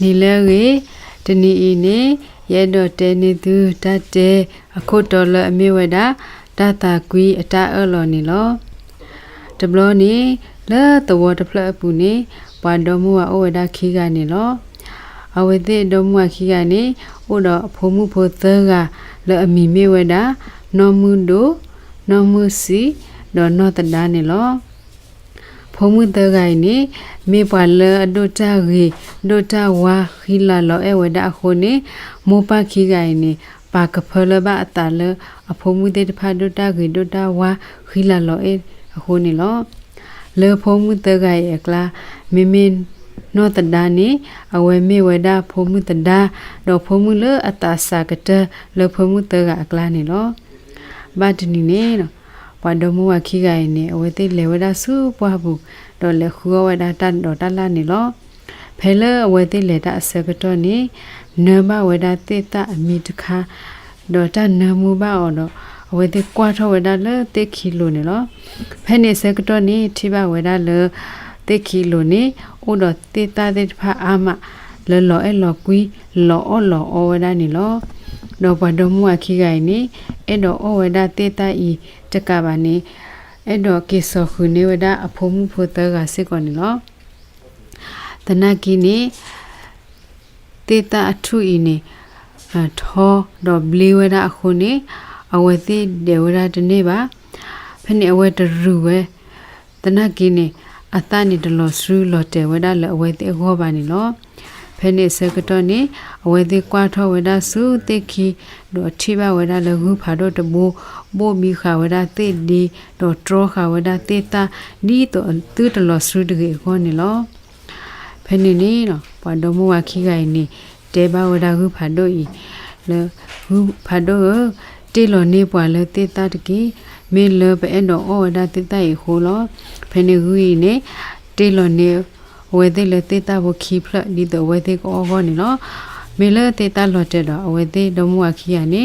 နီလဲရေတနီအီနေရဲတော်တဲနေသူတတ်တဲအခုတော်လအမေဝဒတတာကွီအတာအော်လော်နီလောတဘလောနီလဲတဝတဖလအပူနေပွာတော်မူအဝဒခီကနေလောအဝတိတော်မူခီကနေဥတော်အဖို့မှုဖို့သကလဲအမီမေဝဒနော်မှုဒိုနော်မှုစီနော်နော်တဒါနေလောဖုံမှုတကိုင်နေမေပွာလအဒိုတာရီဒိုတာဝါခီလာလောအဝဒအခုနေမောပခီကိုင်နေပါကဖလဘအတလအဖုံမှုတေတဖာဒိုတာရီဒိုတာဝါခီလာလောအခုနေလောလေဖုံမှုတကိုင်အကလာမေမင်းနောတဒါနေအဝဲမေဝဒဖုံမှုတဒါတော့ဖုံမှုလအတာစာကတလေဖုံမှုတကအကလာနေလောဘာတနီနေနော်ပွာတော်မူဝခိကိုင်နေအဝဲသိလေဝဒစုပွားဘူးတော့လေခူဝဒတန်တော့တလာနေလောဖဲလေအဝဲသိလေတအစကတော့နေနမဝဒတေတအမိတခါတော့တနမှုပါအော်တော့အဝဲသိကွာထောဝဒလေတေခီလိုနေလောဖဲနေစကတော့နေထိပါဝဒလေတေခီလိုနေဥတော့တေတတဲ့ဖာအာမလောလောအဲလောကွီလောအော်လောအော်ဝဒနေလောတော့ဘတော်မူခိကိုင်နေအဲ့တော့ဩဝဒတေတဤတကပါနေအဲ့တော့ကိစ္စခုနေဝဒအဖို့မှုဖို့တကစစ်ကောနေလောတနကိနေတေတအထုဤနေထောတော့ဘလီဝဒအခုနေအဝတိဒေဝဒတနေပါဖနေအဝတရူပဲတနကိနေအတနိတလောဆူလောတေဝဒလအဝတိအခောပါနေလောဖဲနေစကတော့နေအဝဲသေးကွာထောဝဒစုတိခိတော့ချိဘဝဒလဟုဖာတော့တဘူဘိုမီခဝဒတိဒီတော့ထရခဝဒတေတာဒီတော့တူတလောစုတကေခေါနေလောဖဲနေနေတော့ဘွာတော်မူဝခိကိုင်နေတေဘဝဒဟုဖာတော့ဤလေဟုဖာတော့တေလောနေပွာလေတေတာတကေမေလဘဲတော့ဩဝဒတေတာဤခိုလောဖဲနေဟုဤနေတေလောနေဝဲသေးလေတေတာဘခီဖလဒီတော့ဝဲသေးကောခေါနေနော်မေလတေတာလော်တဲ့တော့အဝဲသေးတော်မူခီရနေ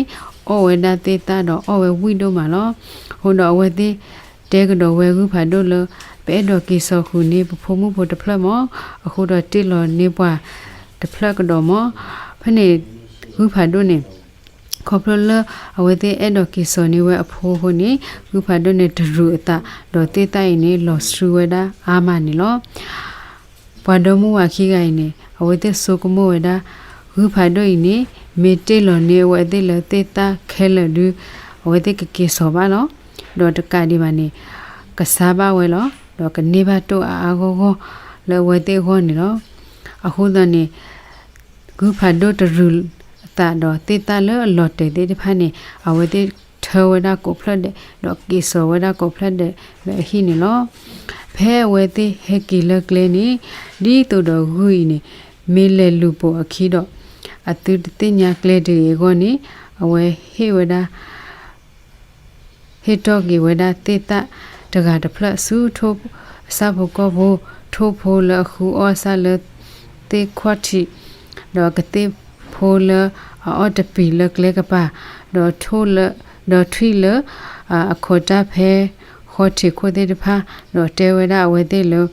ဩဝဲဒတေတာတော့ဩဝဲဝိတို့မှာနော်ဟိုတော့အဝဲသေးတဲကတော့ဝဲခုဖာတို့လပဲတော့ကိစောခုနေဖုံမှုဖို့တဖလက်မောအခုတော့တိလော်နေပွားတဖလက်ကတော့မောဖနေခုဖာတို့နေခေါပလအဝဲသေးအဲ့တော့ကိစောနေဝဲအဖိုးခုနေခုဖာတို့နေဒရူအတာတော့တေတာနေလော်စရူဝဲတာအာမနေလောဘွာတော်မူဝခိကိုင်နေအဝဲတဲ့ဆိုကမိုဝဒဟူဖာဒိုနေမေတေလောနေဝဲတဲ့လတေတာခဲလဒူအဝဲတဲ့ကေဆောပါလောတော့တကဒီမနေကစားပါဝဲလောတော့ကနေပါတော့အာဂောဂောလဲဝဲတဲ့ခေါနေလောအခုတနေဂူဖာဒိုတရူတာတော့တေတာလောလော်တဲ့တဲ့ဖာနေအဝဲတဲ့ထဝဒကိုဖလက်တဲ့တော့ကေဆောဝဒကိုဖလက်တဲ့ဘယ်ဟိနေလောဖဲဝဲတိဟက်ကီလကလနီဒီတူတော်ဟူဤနေမေလေလူပိုအခီတော့အတူတိညာကလေဒီကိုနေအဝဲဟေဝဒဟေတော့ကီဝဒတေတတကတဖလဆူထိုးစဘကောဘထိုးဖိုလခုအောဆလတေခွတ်တီတော့ကတိဖိုလအော်တပီလကလေကပါတော့ထိုးလတော့ထီလအခေါ်တာဖဲခေါ်ချေခိုတဲ့တဖာတော့တဲဝဒဝဲတဲ့လို့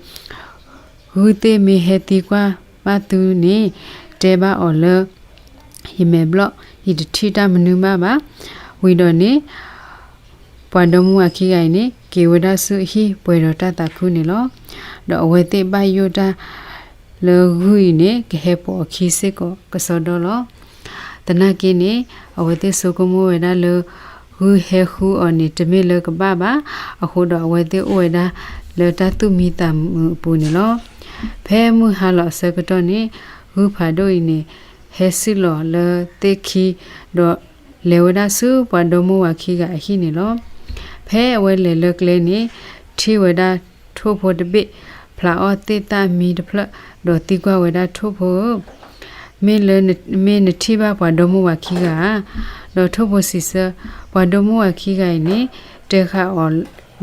ဟူတဲ့မီဟတီကွာပါသူနေတဲပါအော်လဟိမေဘလဟိတထီတာမနုမပါဝီတော့နေပွာတော်မူအခီကိုင်နေကေဝဒဆုဟိပွေတော်တတခုနေလောတော့ဝဲတဲ့ပါယိုတာလောဟူနေကေဟပေါ်အခီစစ်ကိုကစောတော်လောတနကိနေအဝဲတဲ့ဆုကမိုးဝဲတာလောဟူဟဲဟူအနိတမေလကဘာဘာအခုတော့ဝဲတဲ့ဝဲတာလေတတုမီတမ်ပူနေလောဖဲမှုဟာလောစကတော့နေဟူဖာဒိုနေဟဲစီလောလေတေခီတော့လေဝဒဆုပဒမဝခီကအခိနေလောဖဲဝဲလေလကလေနေထီဝဒထိုးဖို့တပိဖလာအောတေတာမီတဖလတော့တိကွာဝဒထိုးဖို့မင်းလေမင်းတိပါပဒမဝခီကတော့ထိုးဖို့စီစပဒမဝခီကိုင်နေတေခါအော်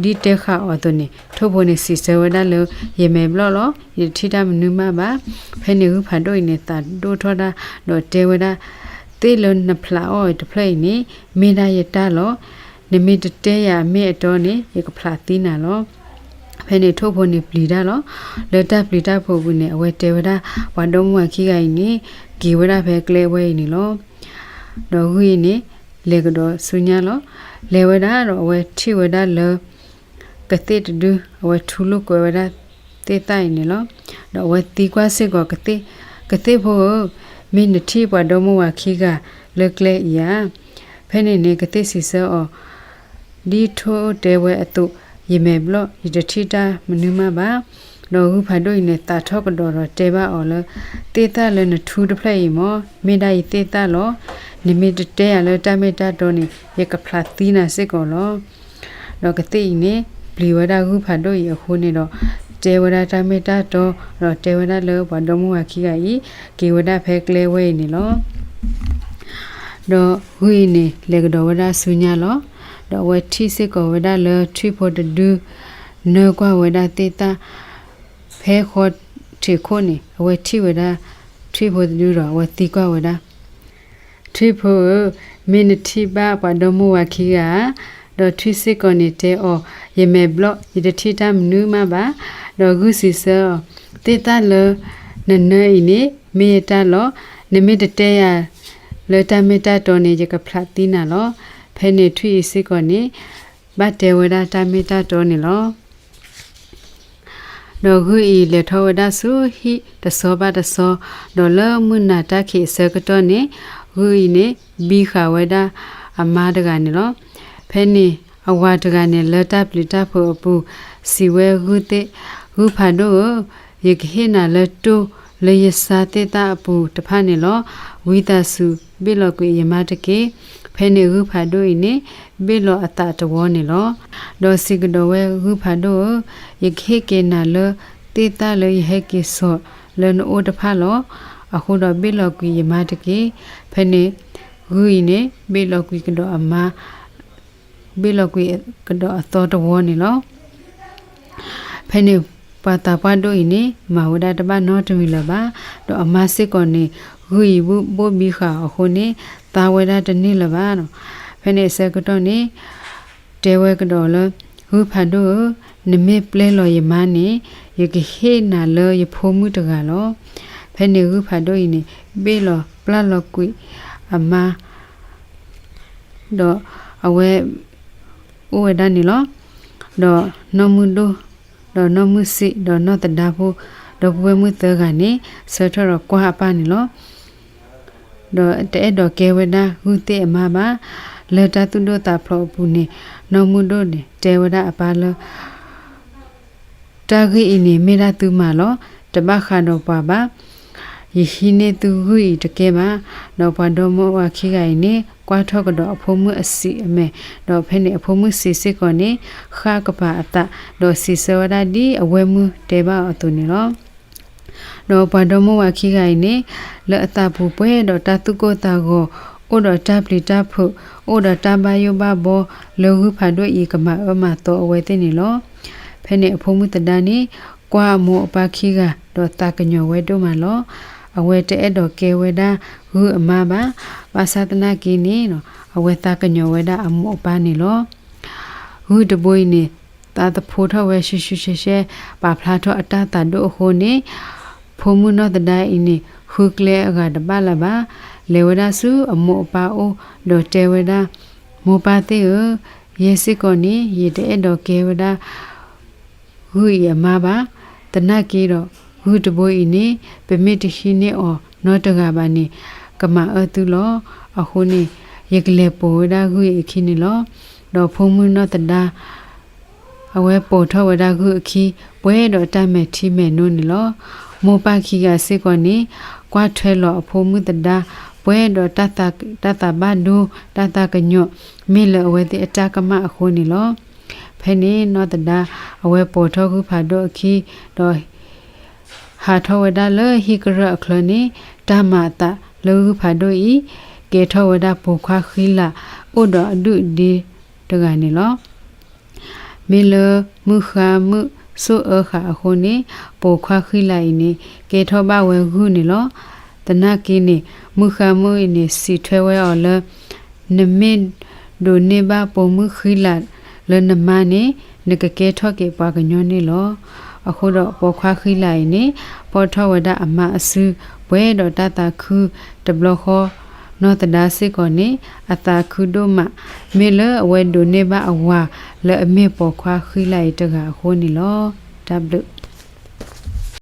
ဒီတေခါအော်တနေထိုးဖို့နေစီစဝဒလောရေမေဘလောလောဒီထိတာမနုမပါဖဲနေဟုဖာတို့နေတာဒိုထောတာတော့တေဝဒတေလနဖလာအော်တဖလိနေမေဒါယတာလောနမိတတေရမေအတော်နေရေကဖလာတီးနာလောဖ ဖဲနေထုတ်ဖို့နေပလီဒါလောလက်တပ်ပလီတာဖို့ဘူးနေအဝဲတေဝဒဝါဒုံဝခိကိုင်နေဂီဝဒဖဲကလေဝဲနေလောတော့ဟူနေလေကတော့ဆုညာလောလေဝဒတော့အဝဲထိဝဒလောကတိတူအဝဲထူလို့ကွယ်ဝဒတေးတိုင်နေလောတော့အဝဲတီကွာစစ်ကောကတိဖို့မင်းတိဘွားဒုံဝခိကလက်ကလေရဖဲနေကတိစီစောဒီထိုတဲဝဲအတုယေမေဘလယတတိတာမနုမပါတော့ဟုဖတ်တို့နေတာထောက်တော်တေပါအော်လတေတာလနထူတဖလိုက်မောမေဒိုင်တေတာလောနိမိတတဲရလတမေတာတော်နေရကဖလာသီနာစစ်ကောလောတော့ကတိနေဘလီဝဒဟုဖတ်တို့ရခုနေတော့တေဝဒတမေတာတော်တော့တေဝဒလောဘဒမဝခိကဤကေဝဒဖဲကလေဝဲနေလောတော့ဟူနေလေကတော်ဝဒဆုညာလောတော့ဝတိစစ်ကောဝဒလထရီဖို့ဒူနောကွာဝဒတေတာဖဲခေါ်ထေခိုနေဝတိဝဒထရီဖို့ဒူတော့ဝတိကွာဝဒထရီဖို့မင်းတိပါပဒမဝခိကတော့ထရီစစ်ကောနေတဲ့အော်ယမေဘလော့ယတတိတမနုမပါတော့ဂုစီစောတေတာလနနေနေမေတလောနမေတတဲရလေတမေတတော်နေကြကဖလာတိနာလောဖဲနေထွေစစ်ကောနေဘတ်တေဝဒတမေတတော်နေလောတော့ဂူဤလေထဝဒဆုဟိတသောဘတသောဒေါ်လာမနာတခိစကတော်နေဂူဤနေဘီခဝဒအမားတကနေလောဖဲနေအဝါတကနေလတပလီတဖို့ပူစီဝဲဂူတေဂူဖာတို့ယခိနာလတုလေယစာတေတာပူတဖာနေလောဝိတဆုပိလောကွေယမတကေဖဲနေဟုဖာတို့ဤနေပိလောအတတဝောနေလောဒေါ်စီကတော်ဝဲဟုဖာတို့ယခိကေနာလတေတာလေဟေကေဆောလနအိုတဖာလောအခုတော့ပိလောကွေယမတကေဖဲနေဂူဤနေပိလောကွေကတော့အမပိလောကွေကတော့အတော်တဝောနေလောဖဲနေပါတာပဒိုဤနေမဝဒတပနောတမီလပါတော့အမစစ်ကောနေဂူဤဘူးဘိုဘီခါအခုနေတာဝဒတနေလပါနော်ဖဲနေစကတော့နေတဲဝဲကတော့လဟူဖတ်တို့နမေပလဲလောယမနေယကဟေနာလောယဖိုမှုတကလောဖဲနေဟူဖတ်တို့ဤနေဘေလောပလလောကွိအမတော့အဝဲဥဝဒနေလောတော့နမှုတို့တော့နမှုစီတော့နတဒါဖို့တော့ဘွေမှုတကနေဆထရကွာပါနေလောတော့တဲ့တော့ကေဝဒဟုတေအမပါလေတတုဒတာဖလောဘူးနေနမှုတို့နေတေဝဒအပါလောတာဂိအင်းနေမေရတုမလောတဘခါတော့ပါပါယဟိနေသူဟူတကဲပါတော့ဘတော်မောဝခိကိုင်နေကွာထောက်ကတော့အဖိုးမှုအစီအမဲတော့ဖဲနေအဖိုးမှုစီစစ်ကောနေခါကပါအတတော့စီစဝဒဒီအဝဲမှုတေပါအတူနေလောတော့ဘတော်မောဝခိကိုင်နေလက်အတဘူပွဲတော့တတုကိုတာကိုဩတော်တပလီတဖို့ဩတော်တပါယဘဘောလောဟုဖတ်တို့ဤကမအမတော့အဝဲတဲ့နေလောဖဲနေအဖိုးမှုတဒနေကွာမောအပါခိကတော့တာကညောဝဲတို့မှာလောအဝဲတဲ့တော့ကေဝဒဟုအမပါပါသဒနာကိနေနော်အဝဲတာကညောဝဒအမောပါနေလောဟုတပွိနေတာတဖိုးထဝဲရှုရှဲပါဖလားထအတတတို့ဟိုနေဖုံမှုနောတဒိုင်နေဟုကလေအကတပါလပါလေဝဒစုအမောပါအိုဒေါ်တေဝဒမောပါတေယေစစ်ကောနေရေတဲ့တော့ကေဝဒဟုရမပါတနကီတော့ဟုတပွိနေပမိတရှိနေအောနောတကပါနေကမအတုလောအခုနေရကလေပိုဒါခုအခင်းနေလောတော့ဖုံမှုနောတဒါအဝဲပိုထဝဒါခုအခီပွဲတော့တမဲ့ထီမဲ့နုနေလောမောပခိကစေကောနေကွာထွဲလောအဖုံမှုတဒါပွဲတော့တတဘဒုတတကညောမေလအဝဲတဲ့အတကမအခုနေလောဖဲနေနောတဒါအဝဲပိုထခုဖာတော့အခီတော့ဟာထဝဒါလဟိကရအခလနေဓမ္မတာလောဖာတို့ဤကေထဝဒပုခွာခိလာဥဒအဒုဒီတကနေလောမေလမုခာမုဆိုအခါခုနေပုခွာခိလာဤနေကေထဘဝေခုနေလောတနကိနေမုခာမုဤနေစီထွဲဝဲအော်လနမေဒိုနေဘပုံမုခိလာလနမနေ နကကဲထော့ကေပွားကညွန်းနေလောအခုတော့ပေါ်ခွာခိလိုက်နေပေါ်ထောဝဒအမအစုဘွဲတော့တတခုတဘလခောနောတဒါစစ်ကောနေအတာခုဒိုမမေလအဝဲဒိုနေဘအဝါလဲအမေပေါ်ခွာခိလိုက်တကခိုးနေလော W